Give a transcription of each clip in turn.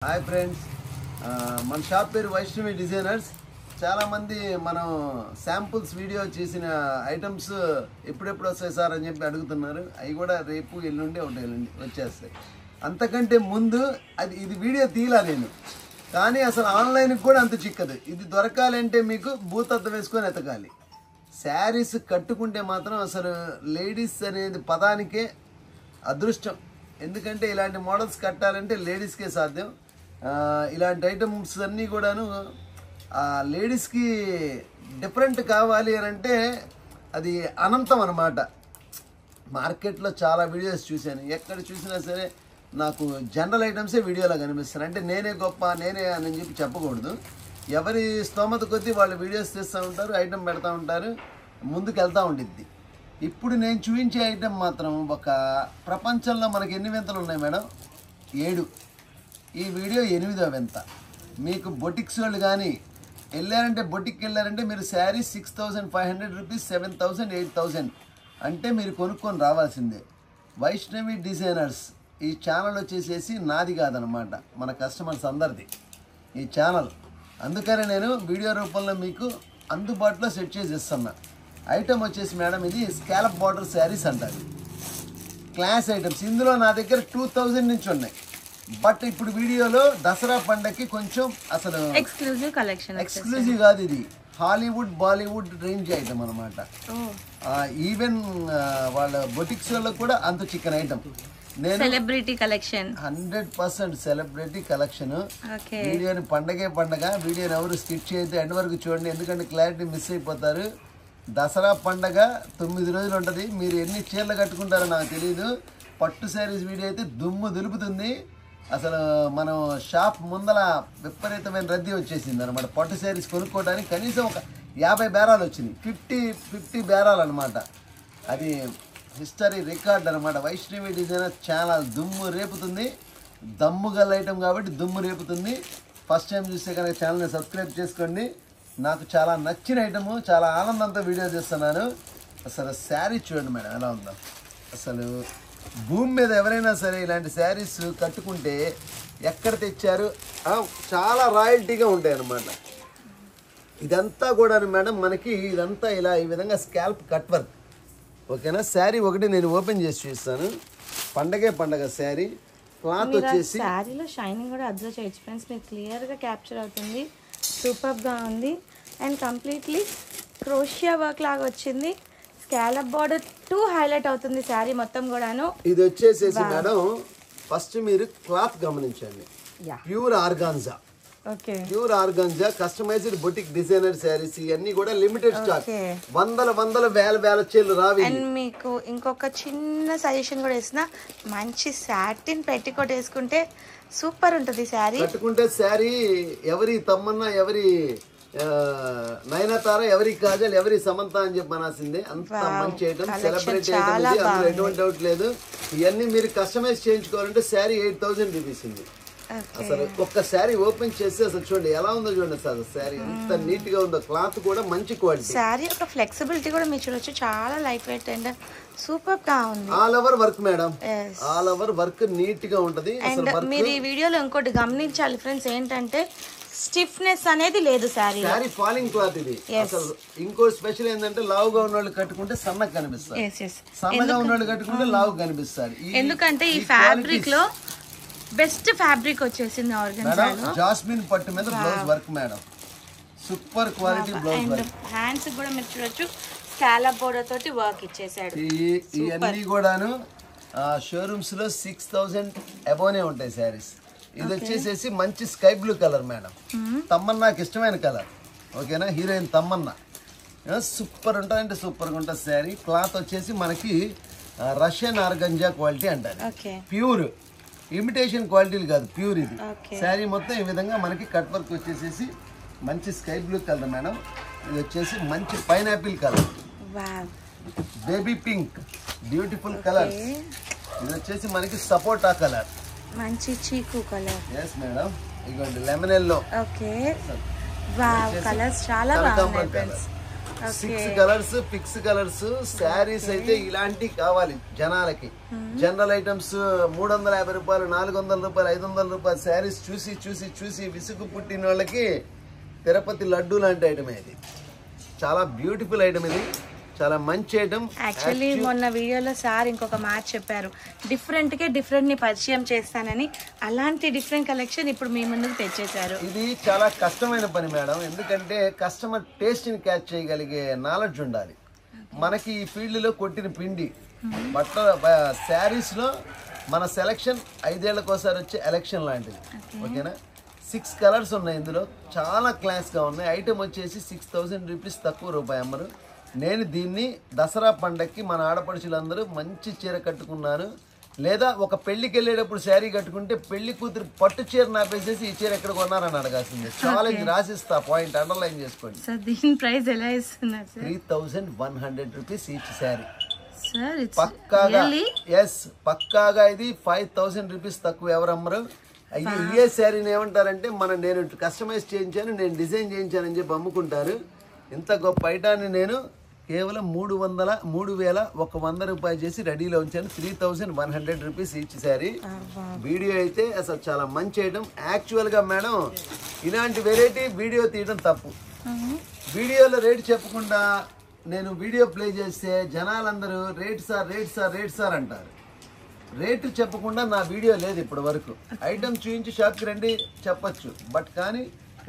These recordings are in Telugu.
హాయ్ ఫ్రెండ్స్, మన షాప్ పేరు వైష్ణవి డిజైనర్స్. చాలామంది మనం శాంపుల్స్ వీడియో చేసిన ఐటమ్స్ ఎప్పుడెప్పుడు వస్తాయి సార్ అని చెప్పి అడుగుతున్నారు. అవి కూడా రేపు ఎల్లుండి వచ్చేస్తాయి. అంతకంటే ముందు ఇది వీడియో తీయలా నేను, కానీ అసలు ఆన్లైన్కి కూడా అంత చిక్కదు. ఇది దొరకాలంటే మీకు భూతత్వం వేసుకొని ఎతకాలి. శారీస్ కట్టుకుంటే మాత్రం అసలు లేడీస్ అనేది పదానికే అదృష్టం. ఎందుకంటే ఇలాంటి మోడల్స్ కట్టాలంటే లేడీస్కే సాధ్యం. ఇలాంటి ఐటమ్స్ అన్నీ కూడాను లేడీస్కి డిఫరెంట్ కావాలి అని అంటే అది అనంతం అన్నమాట. మార్కెట్లో చాలా వీడియోస్ చూశాను, ఎక్కడ చూసినా సరే నాకు జనరల్ ఐటమ్సే వీడియోలో కనిపిస్తాను. అంటే నేనే గొప్ప నేనే అని చెప్పి చెప్పకూడదు. ఎవరి స్తోమత కొద్దీ వాళ్ళు వీడియోస్ తీస్తూ ఉంటారు, ఐటమ్ పెడతా ఉంటారు, ముందుకు వెళ్తూ ఉండిద్ది. ఇప్పుడు నేను చూపించే ఐటమ్ మాత్రం ఒక ప్రపంచంలో మనకి ఎన్ని వింతలు ఉన్నాయి మేడం? 7. ఈ వీడియో 8వ వింత. మీకు బొటిక్స్ వాళ్ళు కానీ వెళ్ళారంటే, బొటిక్కి వెళ్ళారంటే మీరు శారీ 6500 రూపీస్, 7000, 8000 అంటే మీరు కొనుక్కొని రావాల్సిందే. వైష్ణవి డిజైనర్స్ ఈ ఛానల్ వచ్చేసేసి నాది కాదనమాట, మన కస్టమర్స్ అందరిది ఈ ఛానల్. అందుకనే నేను వీడియో రూపంలో మీకు అందుబాటులో సెట్ చేసి ఇస్తున్నా. ఐటమ్ వచ్చేసి మేడం ఇది స్కాలప్ బార్డర్ శారీస్ అంటారు, క్లాస్ ఐటమ్స్. ఇందులో నా దగ్గర 2000 నుంచి ఉన్నాయి. బట్ ఇప్పుడు వీడియోలో దసరా పండగకి కొంచెం అసలు ఎక్స్క్లూజివ్ కలెక్షన్. ఎక్స్క్లూజివ్ కాదు, ఇది హాలీవుడ్ బాలీవుడ్ రేంజ్ ఐటమ్ అనమాట. ఈవెన్ వాళ్ళ బొటిక్స్ వాళ్ళకి కూడా అంత చికెన్ ఐటమ్. నేను సెలబ్రిటీ కలెక్షన్, 100% సెలబ్రిటీ కలెక్షన్. వీడియోని పండగ వీడియోని ఎవరు స్కిప్ చేయొద్దు, ఎండ్ వరకు చూడండి, ఎందుకంటే క్లారిటీ మిస్ అయిపోతారు. దసరా పండగ 9 రోజులు ఉంటుంది. మీరు ఎన్ని చీరలు కట్టుకుంటారో నాకు తెలియదు. పట్టు శారీస్ వీడియో అయితే దుమ్ము దులుపుతుంది. అసలు మనం షాప్ ముందల విపరీతమైన రద్దీ వచ్చేసింది అనమాట. పట్టు శారీస్ కొనుక్కోవడానికి కనీసం ఒక 50 బేరాలు వచ్చినాయి. 50 బేరాలు అనమాట. అది హిస్టరీ రికార్డ్ అనమాట. వైష్ణవి డిజైనర్ ఛానల్ దుమ్ము రేపుతుంది. దమ్ము గల ఐటమ్ కాబట్టి దుమ్ము రేపుతుంది. ఫస్ట్ టైం చూస్తే కనుక ఛానల్ని సబ్స్క్రైబ్ చేసుకోండి. నాకు చాలా నచ్చిన ఐటము, చాలా ఆనందంతో వీడియో చేస్తున్నాను. అసలు శారీ చూడండి మేడం ఎలా ఉందో. అసలు భూమి మీద ఎవరైనా సరే ఇలాంటి శారీస్ కట్టుకుంటే ఎక్కడ తెచ్చారు, చాలా రాయల్టీగా ఉంటాయి అన్నమాట. ఇదంతా కూడా మేడం మనకి ఇదంతా ఇలా ఈ విధంగా స్కాల్ప్ కట్ వర్క్. ఓకేనా? శారీ ఒకటి నేను ఓపెన్ చేసి చూస్తాను. పండగ శారీ క్లాత్ వచ్చేసి శారీలో షైనింగ్ కూడా అబ్జర్వ్ చేయొచ్చు ఫ్రెండ్స్. మీరు క్లియర్గా క్యాప్చర్ అవుతుంది. సూపర్గా ఉంది. అండ్ కంప్లీట్లీ క్రోషియా వర్క్ లాగా వచ్చింది. స్కాలప్ బార్డర్ 2 హైలైట్ అవుతుంది శారీ మొత్తం కూడాను. ఇది వచ్చేసేసి మేడం ఫస్ట్ మీరు క్లాత్ గమనించండి. Pure organza. Okay, pure organza customised boutique designer sarees. ఇవన్నీ కూడా లిమిటెడ్ స్టాక్. వందల వేల చీరలు రావి. అండ్ మీకు ఇంకొక చిన్న సజెషన్ కూడా ఇస్తున్నా, మంచి సాటిన్ పెట్టికోట్ వేసుకుంటే సూపర్ ఉంటుంది శారీ. కట్టుకుంటే శారీ ఎవరి తమ్మన్నా, ఎవరి నయనతార, ఎవరి కాజల్, ఎవరి సమంత అని చెప్పి అనాల్సిందే. అంత మంచి ఐటమ్, సెలబ్రిటీ ఐటమ్ ఇది, అందులో ఎటువంటి డౌట్ లేదు. ఇవన్నీ మీరు కస్టమైజ్ చేయించుకోవాలంటే శారీ 8000 రూపీస్ ఉంది. అసలు ఒక్క శారీ ఓపెన్ చేస్తే అసలు చూడండి ఎలా ఉందో చూడండి. సార్ శారీ ఎంత నీట్ గా ఉందో, క్లాత్ కూడా మంచి క్వాలిటీ. శారీ ఒక ఫ్లెక్సిబిలిటీ కూడా మీరు చూడొచ్చు, చాలా లైట్ వెయిట్ అండ్ సూపర్ గా ఉంది. All over work madam, all over work neat గా ఉంటది. అండ్ మీరు ఈ వీడియోలో ఇంకోటి గమనించాలి ఫ్రెండ్స్, ఏంటంటే స్టిఫ్నెస్ అనేది లేదు శారీ. శారీ ఫాలింగ్ క్లాత్ ఇది. అసలు ఇంకో స్పెషల్ ఏంటంటే లావుగా ఉన్న వాళ్ళు కట్టుకుంటే సన్నగా కనిపిస్తారు, సన్నగా ఉన్న వాళ్ళు కట్టుకుంటే లావు కనిపిస్తారు. ఎందుకంటే ఈ ఫ్యాబ్రిక్ లో బెస్ట్ ఫ్యాబ్రిక్ వచ్చేసింది ఆర్గన్జాలో. జాస్మిన్ పట్టు మీద blouse work madam, super quality blouse work. Hands కూడా మీరు చూడొచ్చు, స్కాలప్ బోర్డర్ తోటి వర్క్ ఇచ్చేసాడు. ఇవన్నీ కూడాను షోరూమ్స్ లో 6000 అబోనే ఉంటాయి శారీస్. ఇది వచ్చేసేసి మంచి స్కై బ్లూ కలర్ మేడం. తమ్మన్నాకి ఇష్టమైన కలర్. ఓకేనా? హీరోయిన్ తమ్మన్నా. సూపర్ ఉంటుంది, అంటే సూపర్గా ఉంటుంది శారీ. క్లాత్ వచ్చేసి మనకి రష్యన్ ఆర్గంజా క్వాలిటీ అంటారు. ప్యూర్ ఇమిటేషన్ క్వాలిటీలు కాదు, ప్యూర్ ఇది. శారీ మొత్తం ఈ విధంగా మనకి కట్ వర్క్ వచ్చేసేసి మంచి స్కై బ్లూ కలర్ మేడం. ఇది వచ్చేసి మంచి pineapple colour, baby pink, beautiful colour. ఇది వచ్చేసి మనకి సపోటా కలర్, మంచి చీకు కలర్. yes madam. ఇగోండి lemon yellow. Okay, wow, colours చాలా బాగున్నాయి friends. 6 colours, six colours. Saris అయితే ఇలాంటివి కావాలి జనాలకి. జనరల్ ఐటమ్స్ 350 రూపాయలు, 400 రూపాయలు, 500 రూపాయలు శారీస్ చూసి చూసి చూసి విసుగు పుట్టిన వాళ్ళకి తిరుపతి లడ్డు లాంటి ఐటమ్ ఇది. చాలా బ్యూటిఫుల్ ఐటమ్ ఇది, చాలా మంచి ఐటమ్. యాక్చువల్లీ మొన్న వీడియోలో సార్ ఇంకొక మాట చెప్పారు, డిఫరెంట్ ని పరిచయం చేస్తానని. అలాంటి డిఫరెంట్ కలెక్షన్ ఇప్పుడు మీ ముందుకు తెచ్చేశారు. ఇది చాలా కష్టమైన పని మేడం, ఎందుకంటే కస్టమర్ టేస్ట్ ని క్యాచ్ చేయగలిగే నాలెడ్జ్ ఉండాలి. మనకి ఈ ఫీల్డ్ లో కొట్టిన పిండి శారీస్ లో మన సెలక్షన్ 5 ఏళ్లకోసారి వచ్చే ఎలక్షన్ లాంటిది. ఓకేనా? 6 కలర్స్ ఉన్నాయి ఇందులో, చాలా క్లాస్ గా ఉన్నాయి. ఐటమ్ వచ్చేసి 6000 రూపీస్, తక్కువ రూపాయి అమ్మరు. నేను దీన్ని దసరా పండక్కి మన ఆడపడుచులందరూ మంచి చీర కట్టుకున్నారు, లేదా ఒక పెళ్లికి వెళ్ళేటప్పుడు శారీ కట్టుకుంటే పెళ్లి కూతురు పట్టు చీర నాపేసేసి ఈ చీర ఎక్కడ కొన్నారని అడగాల్సిందే. ఛాలెంజ్ రాసిస్తా, పాయింట్ అండర్లైన్ చేసుకోండి. సార్ దీని ప్రైస్ ఎలా ఇస్తున్నారు sir? 3100 rupees each sari. Sir పక్కాగా పక్కాగా ఇది 5000 రూపీస్ తక్కువ ఎవరమ్మరు. ఏ శారీని ఏమంటారంటే నేను కస్టమైజ్ చేయించాను, నేను డిజైన్ చేయించానని చెప్పి అమ్ముకుంటారు. ఇంత గొప్ప ఐటాన్ని నేను కేవలం 3100 రూపాయలు చేసి రెడీలో ఉంచాను. 3100 రూపీస్ ఈచ్ శారీ. వీడియో అయితే అసలు చాలా మంచి ఐటమ్. యాక్చువల్ గా మేడం ఇలాంటి వెరైటీ వీడియో తీయడం తప్పు. వీడియోలో రేట్ చెప్పకుండా నేను వీడియో ప్లే చేస్తే జనాలందరూ రేట్ సార్ అంటారు. రేటు చెప్పకుండా నా వీడియో లేదు ఇప్పటి వరకు. ఐటమ్ చూపించి షాప్కి రండి చెప్పచ్చు, బట్ కానీ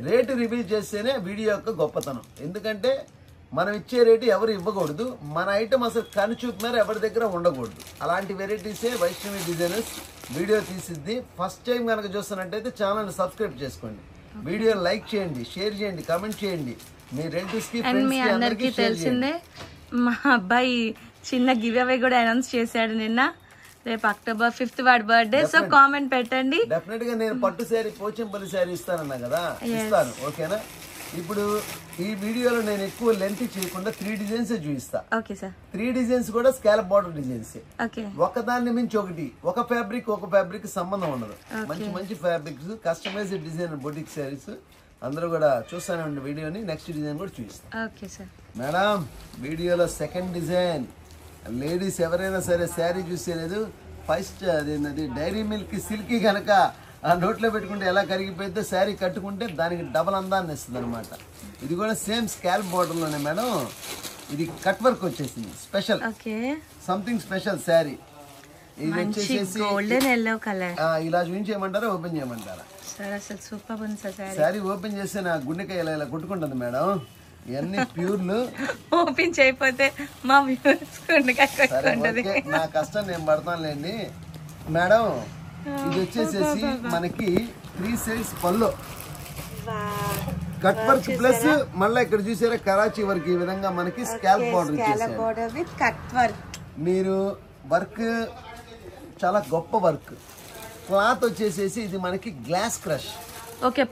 రేటు రివీల్ చేస్తేనే వీడియో యొక్క గొప్పతనం. ఎందుకంటే మనం ఇచ్చే రేటు ఎవరు ఇవ్వకూడదు, మన ఐటమ్ అసలు కనుచూపు మేర ఎవరి దగ్గర ఉండకూడదు. అలాంటి వెరైటీసే వైష్ణవి డిజైనర్స్ వీడియో తీసిద్ది. ఫస్ట్ టైం కనుక చూస్తున్నట్టయితే ఛానల్ని సబ్స్క్రైబ్ చేసుకోండి, వీడియో లైక్ చేయండి, షేర్ చేయండి, కామెంట్ చేయండి. మీ రిలేటివ్స్ కి, ఫ్రెండ్స్ కి అందరికీ తెలిసిందే. మా అబ్బాయి చిన్న గివ్ అవే కూడా అనౌన్స్ చేశాడు నిన్న. రేపు October 5th వాడి బర్త్డే, సో కామెంట్ పెట్టండి. డెఫినెట్ గా నేను పట్టు శారీ, పోచంపల్లి శారీ ఇస్తానన్నా కదా, ఇస్తాను. ఓకేనా? ఇప్పుడు ఈ వీడియోలో నేను ఎక్కువ లెంత్ చేయకుండా 3 డిజైన్స్ చూపిస్తా. Okay sir. 3 డిజైన్స్ కూడా స్కాలప్ బార్డర్ డిజైన్స్. ఓకే. ఒకదాన్ని మించి ఒకటి, ఒక ఫ్యాబ్రిక్ సంబంధం ఉండదు. మంచి fabrics, customised design boutique sarees. అందరూ కూడా చూస్తానే ఉండే వీడియోని. నెక్స్ట్ డిజైన్ కూడా చూపిస్తా. Okay sir. మేడం వీడియోలో సెకండ్ డిజైన్, లేడీస్ ఎవరైనా సరే శారీ చూసేలేదు, ఫస్ట్ అదేంటది డైరీ మిల్క్ సిల్కీ కనుక ఆ నోట్లో పెట్టుకుంటే ఎలా కరిగిపోయిద్దో శారీ కట్టుకుంటే దానికి డబల్ అందాన్ని ఇస్తుంది అనమాట. ఇది కూడా సేమ్ స్కాల్ప్ బార్డర్ లోనే మేడం. ఇది కట్ వర్క్ వచ్చేసింది, స్పెషల్, సంథింగ్ స్పెషల్ శారీ. ఇది వచ్చేసేసి గోల్డెన్ ఎల్లో కలర్. ఇలా చూపించేయమంటారా, ఓపెన్ చేయమంటారా? సూపర్ ఉంది సార్. శారీ ఓపెన్ చేస్తే నా గుండెకాయ ఇలా కొట్టుకుంటుంది మేడం. ఇవన్నీ ప్యూర్లు. ఓపెన్ చేయకపోతే మా వ్యూవర్స్ నా కష్టం నేను పడతానులేండి మేడం. ఇది వచ్చేసేసి మనకి 3 సైడ్స్ పళ్ళు, కట్ వర్క్ ప్లస్ మళ్ళీ ఇక్కడ చూసారా కరాచీ వర్క్. ఈ విధంగా మనకి స్కాల్ప్ బార్డర్ ఇచ్చేసారు. మీరు వర్క్ చాలా గొప్ప వర్క్. క్లాత్ వచ్చేసేసి ఇది మనకి glass crush. Okay,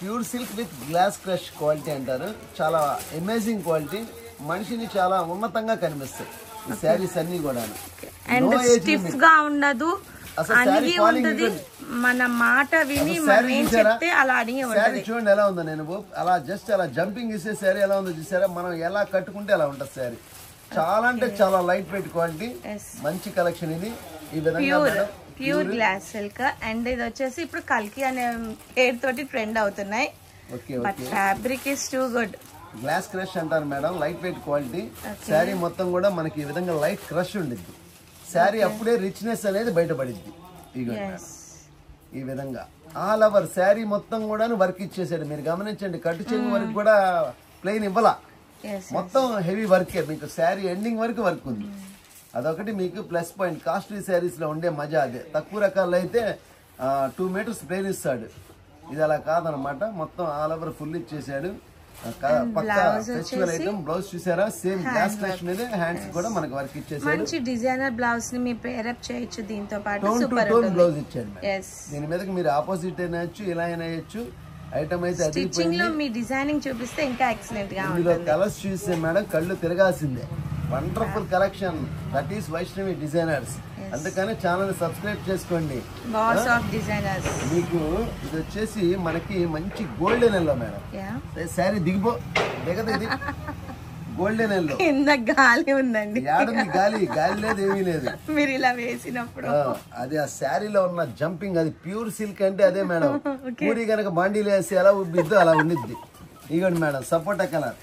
pure silk with glass crush quality అంటారు. చాలా అమేజింగ్ క్వాలిటీ, మనిషిని చాలా ఉన్నతంగా కనిపిస్తాయి ఈ శారీస్ అన్ని కూడా. అండ్ స్టిఫ్ గా ఉండదు, అణిగి ఉంటది. మన మాట విని చెప్తే అలా అణిగి ఉంటది. చూడండి ఎలా ఉందో, నేను అలా జస్ట్ అలా జంపింగ్ ఇచ్చే శారీ ఎలా ఉందో చూసారా? మనం ఎలా కట్టుకుంటే అలా ఉంటుంది శారీ. చాలా అంటే చాలా లైట్ వెయిట్ క్వాలిటీ, మంచి కలెక్షన్ ఇది. ఈ విధంగా ప్యూర్ గ్లాస్ సిల్క్. అండ్ ఇది వచ్చేసి ఇప్పుడు కల్కి అనే పేరు తోటి ట్రెండ్ అవుతున్నాయి. But fabric is too good. Glass crush అంటారు madam, light weight quality. Sari మొత్తం కూడా మనకి ఈ విధంగా లైట్ క్రష్ ఉండిద్ది. శారీ అప్పుడే రిచ్నెస్ అనేది బయటపడిద్ది. ఈ విధంగా ఆల్ ఓవర్ శారీ మొత్తం కూడా వర్క్ ఇచ్చేసాడు. మీరు గమనించండి, కట్టు చెంగు వరకు కూడా ప్లెయిన్ ఇవ్వాల, మొత్తం హెవీ వర్కే. మీకు శారీ ఎండింగ్ వరకు వర్క్ ఉంది. అదొకటి మీకు ప్లస్ పాయింట్. కాస్ట్లీ శారీస్ లో ఉండే మజా అదే. తక్కువ రకాల్లో అయితే 2 మీటర్స్ ప్లెయిన్ ఇస్తాడు. ఇది అలా కాదనమాట, మొత్తం ఆల్ ఓవర్ ఫుల్ ఇచ్చేసాడు. Festival item. బ్లౌజ్ చూసారా? సేమ్ గ్లాస్ క్రష్ మీద హ్యాండ్స్ కూడా మనకి వర్క్ ఇచ్చేసాడు. మంచి డిజైనర్ బ్లౌజ్ ని మీ పేరప్ చేయొచ్చు. దీంతో పాటు సూపర్ బ్లౌజ్ ఇచ్చాడు. దీని మీదకి మీరు ఆపోజిట్ అయినా వేయచ్చు, ఇలా అయినా వేయచ్చు. ఐటమ్ అయితే స్టిచ్చింగ్ లో మీ డిజైనింగ్ చూపిస్తే ఇంకా ఎక్సలెంట్ గా ఉంటుంది. ఇందులో కలర్స్ చూస్తే మేడం కళ్ళు తిరగాల్సిందే. Wonderful collection. That is Vaishnavi designers. అందుకని ఛానల్ సబ్స్క్రైబ్ చేసుకోండి. Boss of designers. మీకు ఇది వచ్చేసి మనకి మంచి గోల్డెన్ ఎల్లో మేడం. శారీ దిగదు ఇది గోల్డెన్ ఎల్లో. కింద గాలి ఉందండి. ఏడుంది గాలి? గాలి లేదు, ఏమీ లేదు. మీరు ఇలా వేసినప్పుడు అది ఆ శారీలో ఉన్న జంపింగ్, అది ప్యూర్ సిల్క్ అంటే అదే మేడం. పూరి కనుక బాండీలు వేసి ఎలా ఉబ్బిద్దో అలా ఉండిద్ది. ఇవ్వండి మేడం, సపోటా కలర్.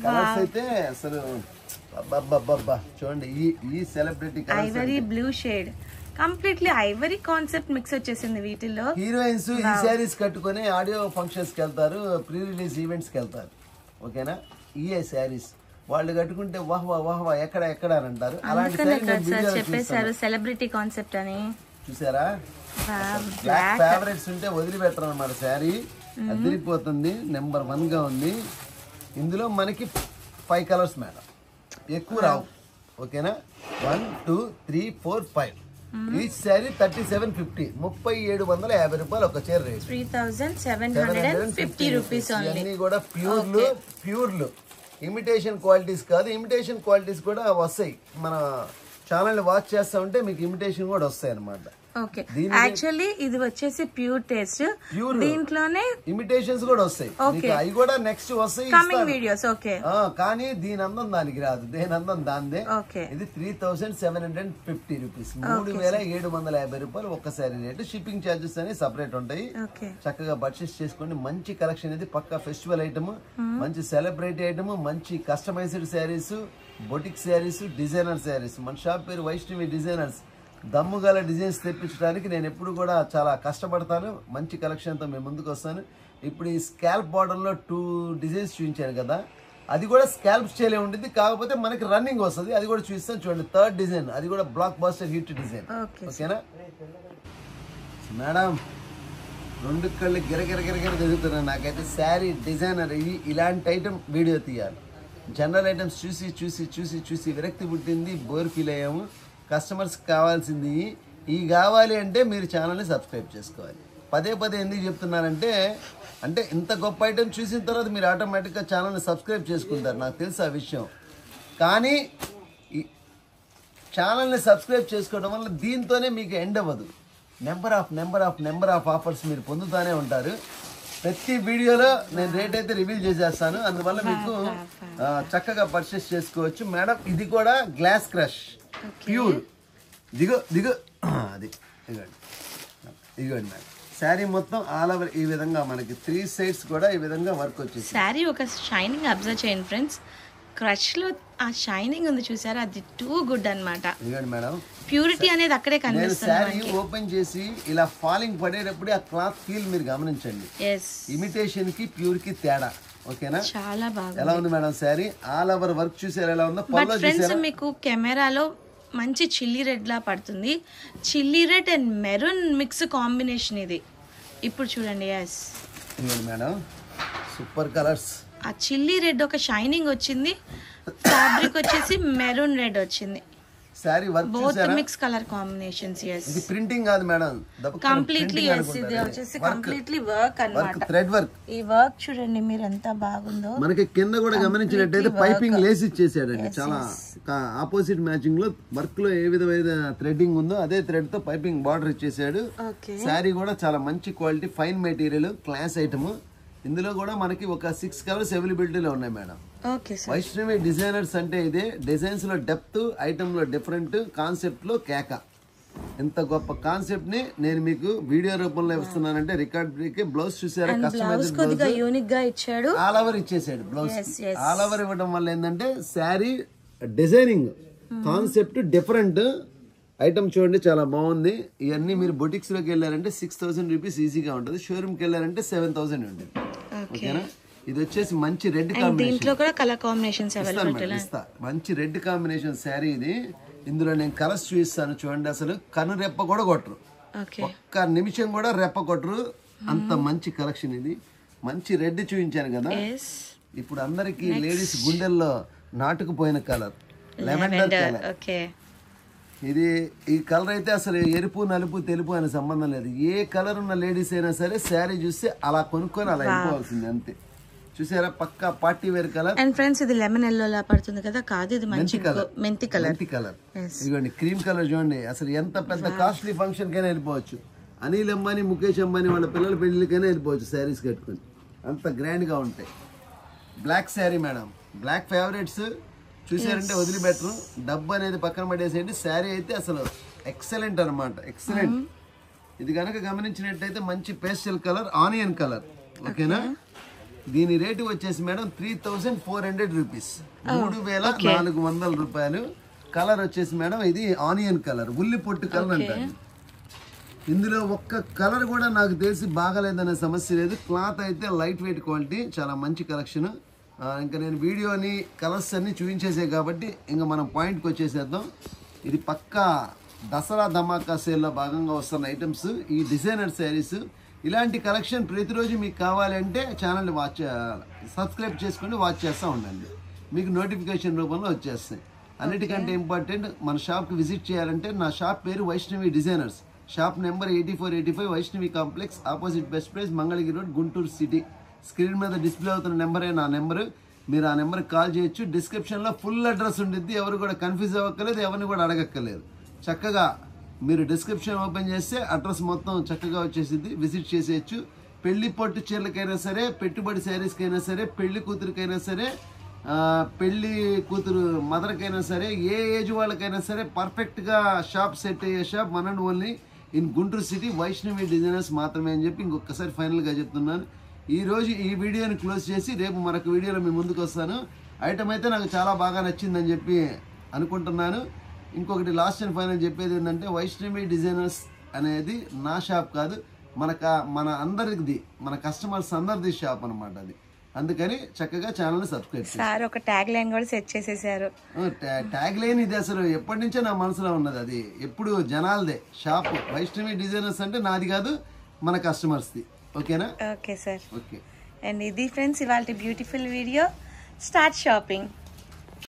కలర్స్ అయితే అసలు చూడండి. ఈ celebrity Ivory blue shade, completely Ivory concept mix వచ్చేసింది వీటిల్లో. హీరోయిన్స్ ఈ శారీస్ కట్టుకుని ఆడియో ఫంక్షన్స్ కి వెళ్తారు, ప్రీ రిలీజ్ ఈవెంట్స్ కి వెళ్తారు. ఓకేనా? ఈ శారీస్ వాళ్ళు కట్టుకుంటే వాహ్ వాహ్ వాహ్ వాహ్ ఎక్కడ ఎక్కడ అని అంటారు. అలాంటి చెప్పేశారు సెలబ్రిటీ కాన్సెప్ట్ అని. చూసారా? బ్లాక్ ఫేవరెట్స్ ఉంటే వదిలిపెట్టరు అన్నమాట. శారీ అదిరిపోతుంది, నెంబర్ 1 గా ఉంది. ఇందులో మనకి 5 కలర్స్ మేడం, ఎక్కువ రావు. ఓకేనా? 1 2 3 4 5. ఈచ్ శారీ 3750, 3750 రూపాయలు ఒక చీర రేట్. 3750 రూపీస్. అన్ని కూడా ప్యూర్లు ఇమిటేషన్ క్వాలిటీస్ కాదు. ఇమిటేషన్ క్వాలిటీస్ కూడా వస్తాయి. మన ఛానల్ వాచ్ చేస్తా ఉంటే మీకు ఇమిటేషన్ కూడా వస్తాయి అన్నమాట. ఓకే, యాక్చువల్లీ ఇది వచ్చేసి ప్యూర్ టేస్ట్. దీంట్లోనే ఇమిటేషన్స్ కూడా వస్తాయి, అవి కూడా నెక్స్ట్ వస్తాయి కమింగ్ వీడియోస్. ఓకే, కానీ దీని అందం దానికి రాదు, దేని అందం దాందే. ఇది 3750 రూపీస్, 3750 రూపాయలు ఒక్కసారి రేటు. షిప్పింగ్ చార్జెస్ అనేవి సపరేట్ ఉంటాయి. చక్కగా పర్చేస్ చేసుకోండి. మంచి కలెక్షన్ ఇది, పక్కా ఫెస్టివల్ ఐటమ్, మంచి సెలబ్రిటీ ఐటమ్, మంచి customised sarees, boutique sarees, designer sarees. మన షాప్ పేరు వైష్ణవి డిజైనర్స్. దమ్ముగల డిజైన్స్ తెప్పించడానికి నేను ఎప్పుడు కూడా చాలా కష్టపడతాను. మంచి కలెక్షన్తో మేము ముందుకు వస్తాను. ఇప్పుడు ఈ స్కాల్ప్ బార్డర్లో 2 డిజైన్స్ చూపించాను కదా, అది కూడా స్కాల్ప్ స్టైలే ఉంటుంది, కాకపోతే మనకి రన్నింగ్ వస్తుంది. అది కూడా చూపిస్తాను చూడండి. 3rd డిజైన్, అది కూడా బ్లాక్ బాస్టర్ హిట్ డిజైన్. ఓకేనా మేడం? 2 కళ్ళు గిరగిరగిరగిర తిరుగుతున్నాను. నాకైతే శారీ డిజైనర్ ఇలాంటి ఐటమ్ వీడియో తీయాలి. జనరల్ ఐటమ్స్ చూసి చూసి చూసి చూసి విరక్తి పుట్టింది, బోర్ ఫీల్ అయ్యాము. కస్టమర్స్ కావాల్సింది ఈ కావాలి అంటే మీరు ఛానల్ని సబ్స్క్రైబ్ చేసుకోవాలి. పదే ఎందుకు చెప్తున్నానంటే, అంటే ఇంత గొప్ప ఐటమ్ చూసిన తర్వాత మీరు ఆటోమేటిక్గా ఛానల్ని సబ్స్క్రైబ్ చేసుకుంటారు, నాకు తెలుసు ఆ విషయం. కానీ ఈ ఛానల్ని సబ్స్క్రైబ్ చేసుకోవడం వల్ల దీంతోనే మీకు ఎండ్ అవ్వదు. నెంబర్ ఆఫ్ ఆఫర్స్ మీరు పొందుతూనే ఉంటారు. ప్రతి వీడియోలో నేను రేట్ అయితే రివీల్ చేసేస్తాను, అందువల్ల మీకు చక్కగా పర్చేస్ చేసుకోవచ్చు మేడం. ఇది కూడా గ్లాస్ క్రష్ ప్యూర్. దిగు అది ఇదిగోండి మేడం. శారీ మొత్తం ఆల్ ఓవర్ ఈ విధంగా మనకి 3 సైడ్స్ కూడా ఈ విధంగా వర్క్ వచ్చేసి. శారీ ఒక షైనింగ్ అబ్జర్వ్ చేయండి ఫ్రెండ్స్. క్రష్ లో ఆ షైనింగ్ ఉంది చూసారా, అది టూ గుడ్ అన్నమాట. ఇదిగోండి మేడం, ప్యూరిటీ అనేది అక్కడే కనిపిస్తుంది. శారీ ఓపెన్ చేసి ఇలా ఫాలింగ్ పడేటప్పుడు ఆ క్లాత్ ఫీల్ మీరు గమనించండి. ఇమిటేషన్ కి ప్యూర్ కి తేడా. ఓకేనా? చాలా బాగా. ఎలా ఉంది madam sari? All over work చూసారు ఎలా ఉందో. బట్ ఫ్రెండ్స్ మీకు కెమెరాలో మంచి చిల్లీ రెడ్ లా పడుతుంది. Chilli red and maroon mix combination ఇది. ఇప్పుడు చూడండి. Yes madam, super colours. ఆ చిల్లీ రెడ్ ఒక షైనింగ్ వచ్చింది, ఫ్యాబ్రిక్ వచ్చేసి మెరూన్ రెడ్ వచ్చింది. సారీ వర్క్ చూసారా? Both mix colour combinations. yes, ఇది ప్రింటింగ్ కాదు మేడం, కంప్లీట్లీ. yes, ఇది వచ్చేసి కంప్లీట్లీ వర్క్ అన్నమాట. Thread work. ఈ వర్క్ చూడండి మీరు ఎంత బాగుందో. మనకి కింద కూడా గమనించినట్టయితే పైపింగ్ లేస్ ఇచ్చేసాడండి. చాలా ఆపోజిట్ మ్యాచింగ్ లో వర్క్ లో ఏ విధమైన థ్రెడ్డింగ్ ఉందో అదే థ్రెడ్ తో పైపింగ్ బార్డర్ ఇచ్చేసాడు. శారీ కూడా చాలా మంచి quality, fine material, class item. ఇందులో కూడా మనకి ఒక 6 కలర్స్ అవైలబిలిటీలో ఉన్నాయి మేడం. వైష్ణవి డిజైనర్స్ అంటే ఇదే. డిజైన్స్ లో డెప్త్, ఐటమ్ లో డిఫరెంట్, కాన్సెప్ట్ లో కేక. ఇంత గొప్ప కాన్సెప్ట్ ని నేను మీకు వీడియో రూపంలో ఇస్తున్నానంటే రికార్డ్ బ్రేక్. బ్లౌజ్ చూసారా? కస్టమైజ్డ్ బ్లౌజ్ యూనిక్ గా ఇచ్చాడు, ఆల్ ఓవర్ ఇచ్చేసాడు బ్లౌజ్. ఆల్ ఓవర్ ఇవ్వడం వల్ల ఏంటంటే sari designing concept different. Item చూడండి చాలా బాగుంది. ఇవన్నీ మీరు బొటిక్స్ లోకి వెళ్ళారంటే 6000 రూపీస్ ఈజీగా ఉంటుంది. షోరూమ్ కి వెళ్ళారంటే 7000 ఉంటుంది. ఓకేనా? ఇది వచ్చేసి మంచి రెడ్ కాంబినేషన్ ఇస్తా. మంచి రెడ్ కాంబినేషన్ శారీ ఇది. ఇందులో నేను కలర్స్ చూపిస్తాను చూడండి. అసలు కను రెప్ప కూడా కొట్టరు, ఒక్క నిమిషం కూడా రెప్ప కొట్టరు, అంత మంచి కలెక్షన్ ఇది. మంచి రెడ్ చూపించాను కదా. ఇప్పుడు అందరికి లేడీస్ గుండెల్లో నాటుకుపోయిన కలర్ లెవెండర్ కలర్. ఇది ఈ కలర్ అయితే అసలు ఎరుపు, నలుపు, తెలుపు అనే సంబంధం లేదు. ఏ కలర్ ఉన్న లేడీస్ అయినా సరే శారీ చూస్తే అలా కొనుక్కొని అలా వెళ్ళిపోవాల్సింది అంతే. చూసారా పక్కా party wear colour. And friends ఇది లెమన్ ఎల్లో లా పడుతుంది కదా, కాదు ఇది మంచి మెంతి కలర్. ఇదిగోండి క్రీమ్ కలర్ చూడండి. అసలు ఎంత పెద్ద కాస్ట్లీ ఫంక్షన్ కైనా వెళ్ళిపోవచ్చు. అనిల్ అంబానీ, ముఖేష్ అంబానీ వాళ్ళ పిల్లల పెళ్లికైనా వెళ్ళిపోవచ్చు శారీస్ కట్టుకుని, అంత గ్రాండ్ గా ఉంటాయి. Black sari madam, black favourites చూసారంటే వదిలిపెట్టరు. డబ్బు అనేది పక్కన పడేసేయండి. శారీ అయితే అసలు ఎక్సలెంట్ అనమాట, ఎక్సలెంట్. ఇది కనుక గమనించినట్టయితే మంచి పేస్టల్ కలర్, ఆనియన్ కలర్. ఓకేనా? దీని రేటు వచ్చేసి మేడం 3400 రూపీస్, 3400 రూపాయలు. కలర్ వచ్చేసి మేడం ఇది ఆనియన్ కలర్, ఉల్లి పొట్టు కలర్ అంటారు. ఇందులో ఒక్క కలర్ కూడా నాకు తెలిసి బాగలేదనే సమస్య లేదు. క్లాత్ అయితే లైట్ వెయిట్ క్వాలిటీ, చాలా మంచి కలెక్షన్. ఇంకా నేను వీడియోని కలర్స్ అన్ని చూపించేసే కాబట్టి ఇంకా మనం పాయింట్కి వచ్చేసేద్దాం. ఇది పక్కా దసరా ధమాకా సేల్లో భాగంగా వస్తున్న ఐటమ్స్, ఈ డిజైనర్ శారీస్. ఇలాంటి కలెక్షన్ ప్రతిరోజు మీకు కావాలంటే ఛానల్ని సబ్స్క్రైబ్ చేసుకొని వాచ్ చేస్తూ ఉండండి, మీకు నోటిఫికేషన్ రూపంలో వచ్చేస్తాయి. అన్నిటికంటే ఇంపార్టెంట్, మన షాప్కి విజిట్ చేయాలంటే నా షాప్ పేరు Vaishnavi designers. Shop number 8485 Vaishnavi complex, opposite best price, Mangalagiri road, Guntur city. Screen మీద డిస్ప్లే అవుతున్న నెంబరే నా నెంబరు. మీరు ఆ నెంబర్కి కాల్ చేయొచ్చు. డిస్క్రిప్షన్లో ఫుల్ అడ్రస్ ఉండిద్ది, ఎవరు కూడా కన్ఫ్యూజ్ అవ్వక్కర్లేదు, ఎవరిని కూడా అడగక్కర్లేదు. చక్కగా మీరు డిస్క్రిప్షన్ ఓపెన్ చేస్తే అడ్రస్ మొత్తం చక్కగా వచ్చేసింది, విజిట్ చేసేయచ్చు. పెళ్లి పట్టు చీరలకైనా సరే, పెట్టుబడి శారీస్కైనా సరే, పెళ్లి కూతురికైనా సరే, పెళ్లి కూతురు మదర్కైనా సరే, ఏ ఏజ్ వాళ్ళకైనా సరే పర్ఫెక్ట్గా షాప్ సెట్ అయ్యే shop one and only in Guntur city, Vaishnavi designers మాత్రమే అని చెప్పి ఇంకొకసారి ఫైనల్గా చెప్తున్నాను. ఈరోజు ఈ వీడియోని క్లోజ్ చేసి రేపు మరొక వీడియోలో మీ ముందుకు వస్తాను. ఐటమ్ అయితే నాకు చాలా బాగా నచ్చిందని చెప్పి అనుకుంటున్నాను. ఇంకొకటి లాస్ట్ అండ్ ఫైనల్ చెప్పేది ఏంటంటే, వైష్ణవి డిజైనర్స్ అనేది నా షాప్ కాదు, మన అందరిది, మన కస్టమర్స్ అందరిది షాప్ అనమాట అది. అందుకని చక్కగా ఛానల్ని సబ్స్క్రైబ్ చేయండి. సార్ ఒక ట్యాగ్ లైన్ కూడా సెట్ చేసేసారు. ట్యాగ్ లైన్ ఇది అసలు ఎప్పటి నుంచో నా మనసులో ఉన్నది, అది ఎప్పుడు జనాలదే షాప్. వైష్ణవి డిజైనర్స్ అంటే నాది కాదు, మన కస్టమర్స్ది. ఓకేనా? Okay sir. ఓకే. అండ్ ఇది ఫ్రెండ్స్ ఇవాళ బ్యూటిఫుల్ వీడియో. Start shopping.